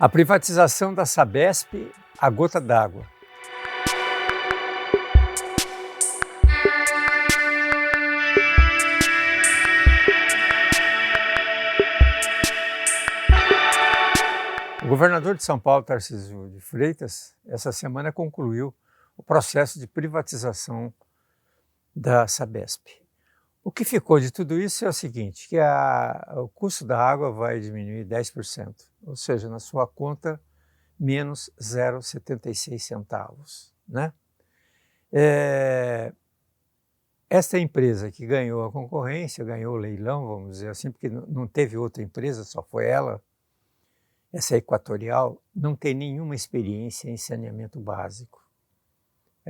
A privatização da Sabesp, a gota d'água. O governador de São Paulo, Tarcísio de Freitas, essa semana concluiu o processo de privatização da Sabesp. O que ficou de tudo isso é o seguinte, que o custo da água vai diminuir 10%, ou seja, na sua conta, menos 0,76 centavos, né? Esta empresa que ganhou a concorrência, ganhou o leilão, vamos dizer assim, porque não teve outra empresa, só foi ela, essa Equatorial, não tem nenhuma experiência em saneamento básico.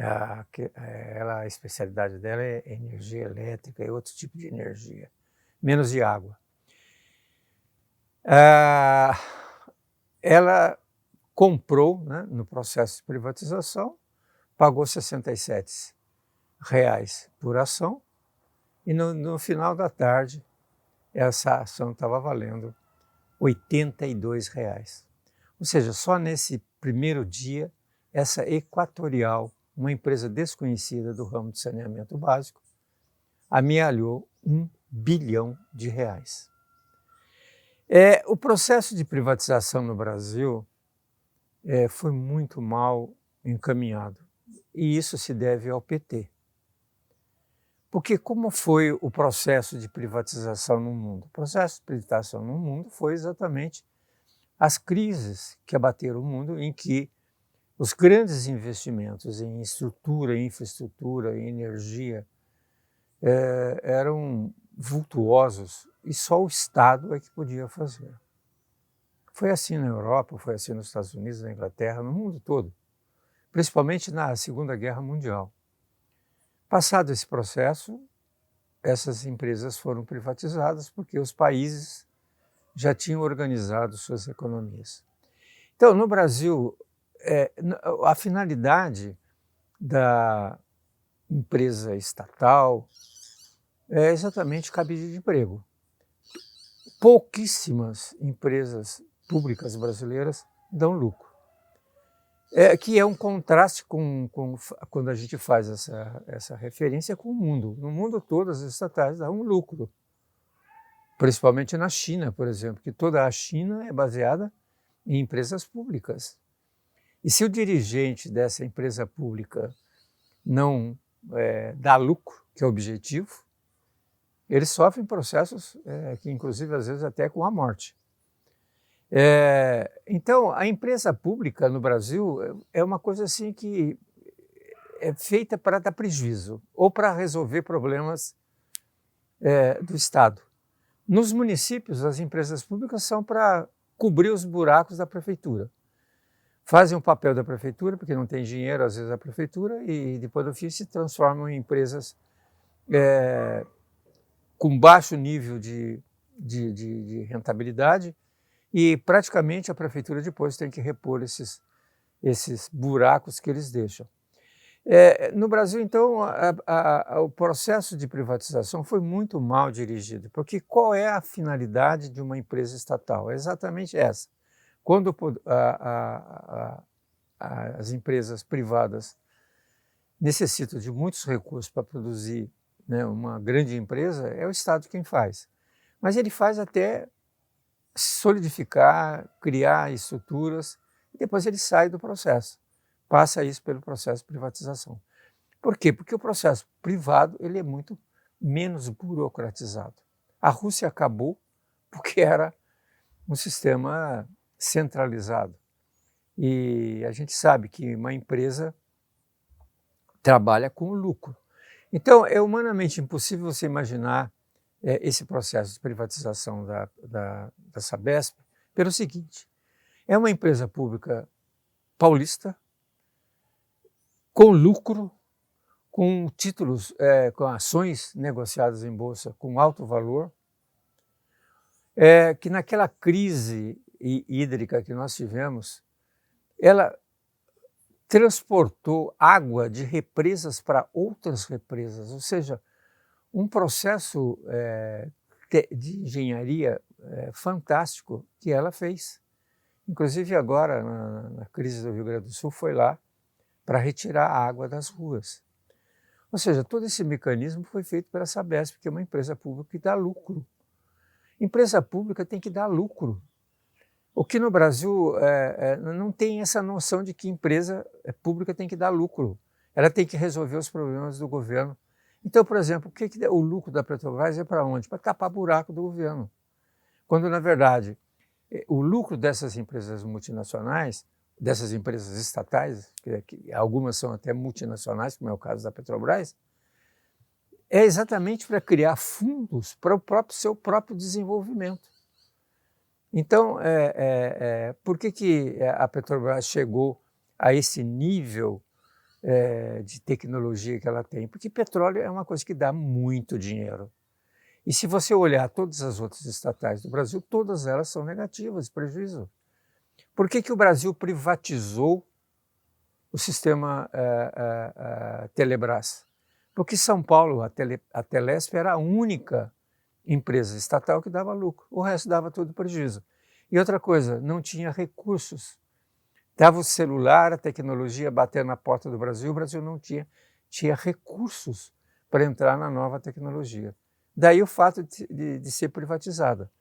A especialidade dela é energia elétrica e outro tipo de energia, menos de água. Ela comprou, né, no processo de privatização, pagou R$ 67 por ação e no final da tarde essa ação estava valendo R$ 82. Ou seja, só nesse primeiro dia, essa Equatorial, uma empresa desconhecida do ramo de saneamento básico, amealhou R$ 1 bilhão. O processo de privatização no Brasil foi muito mal encaminhado, e isso se deve ao PT. Porque como foi o processo de privatização no mundo? O processo de privatização no mundo foi exatamente as crises que abateram o mundo, em que os grandes investimentos em estrutura, infraestrutura, em energia eram vultuosos e só o Estado é que podia fazer. Foi assim na Europa, foi assim nos Estados Unidos, na Inglaterra, no mundo todo, principalmente na Segunda Guerra Mundial. Passado esse processo, essas empresas foram privatizadas porque os países já tinham organizado suas economias. Então, no Brasil, a finalidade da empresa estatal é exatamente cabide de emprego. Pouquíssimas empresas públicas brasileiras dão lucro. Que é um contraste com quando a gente faz essa referência com o mundo. No mundo todo, as estatais dão um lucro. Principalmente na China, por exemplo, que toda a China é baseada em empresas públicas. E se o dirigente dessa empresa pública não dá lucro, que é o objetivo, eles sofrem processos que, inclusive, às vezes até com a morte. Então, a empresa pública no Brasil é uma coisa assim que é feita para dar prejuízo ou para resolver problemas do Estado. Nos municípios, as empresas públicas são para cobrir os buracos da prefeitura. Fazem o papel da prefeitura, porque não tem dinheiro, às vezes, a prefeitura, e depois do fim se transformam em empresas com baixo nível de rentabilidade, e praticamente a prefeitura depois tem que repor esses buracos que eles deixam. No Brasil, então, o processo de privatização foi muito mal dirigido, porque qual é a finalidade de uma empresa estatal? É exatamente essa. Quando as empresas privadas necessitam de muitos recursos para produzir, né, uma grande empresa, é o Estado quem faz. Mas ele faz até solidificar, criar estruturas, e depois ele sai do processo. Passa isso pelo processo de privatização. Por quê? Porque o processo privado ele é muito menos burocratizado. A Rússia acabou porque era um sistema centralizado. E a gente sabe que uma empresa trabalha com lucro. Então, é humanamente impossível você imaginar esse processo de privatização da Sabesp pelo seguinte: é uma empresa pública paulista, com lucro, com títulos, com ações negociadas em bolsa com alto valor, que naquela crise hídrica que nós tivemos, ela transportou água de represas para outras represas, ou seja, um processo de engenharia fantástico que ela fez. Inclusive agora, na crise do Rio Grande do Sul, foi lá para retirar a água das ruas. Ou seja, todo esse mecanismo foi feito pela Sabesp, que é uma empresa pública que dá lucro. Empresa pública tem que dar lucro. O que no Brasil não tem essa noção de que empresa pública tem que dar lucro. Ela tem que resolver os problemas do governo. Então, por exemplo, o lucro da Petrobras é para onde? Para tapar buraco do governo. Quando, na verdade, o lucro dessas empresas multinacionais, dessas empresas estatais, que algumas são até multinacionais, como é o caso da Petrobras, é exatamente para criar fundos para o seu próprio desenvolvimento. Então, por que a Petrobras chegou a esse nível de tecnologia que ela tem? Porque petróleo é uma coisa que dá muito dinheiro. E se você olhar todas as outras estatais do Brasil, todas elas são negativas, prejuízo. Por que o Brasil privatizou o sistema Telebrás? Porque São Paulo, a Telesp, era a única empresa estatal que dava lucro, o resto dava todo prejuízo. E outra coisa, não tinha recursos. Dava o celular, a tecnologia bater na porta do Brasil, o Brasil não tinha recursos para entrar na nova tecnologia. Daí o fato de ser privatizada.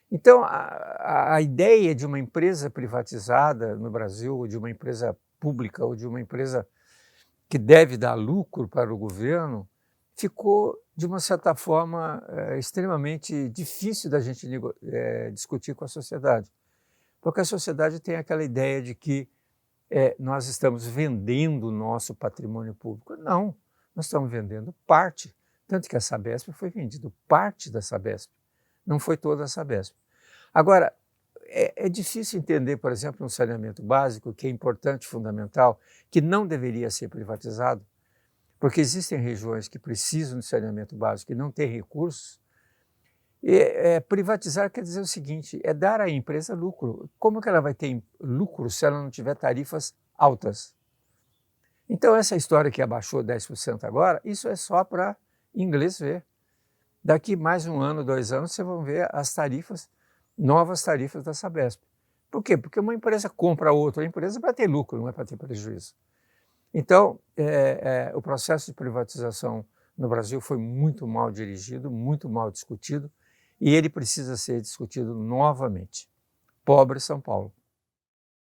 Então, a ideia de uma empresa privatizada no Brasil, ou de uma empresa pública, ou de uma empresa que deve dar lucro para o governo, ficou, de uma certa forma, extremamente difícil da gente discutir com a sociedade. Porque a sociedade tem aquela ideia de que nós estamos vendendo o nosso patrimônio público. Não, nós estamos vendendo parte. Tanto que a Sabesp foi vendido parte da Sabesp, não foi toda a Sabesp. Agora, é difícil entender, por exemplo, um saneamento básico, que é importante, fundamental, que não deveria ser privatizado, porque existem regiões que precisam de saneamento básico e não têm recursos. Privatizar quer dizer o seguinte, é dar à empresa lucro. Como que ela vai ter lucro se ela não tiver tarifas altas? Então, essa história que abaixou 10% agora, isso é só para inglês ver. Daqui mais 1 ano, 2 anos, vocês vão ver as tarifas, novas tarifas da Sabesp. Por quê? Porque uma empresa compra outra empresa para ter lucro, não é para ter prejuízo. Então, o processo de privatização no Brasil foi muito mal dirigido, muito mal discutido, e ele precisa ser discutido novamente. Pobre São Paulo.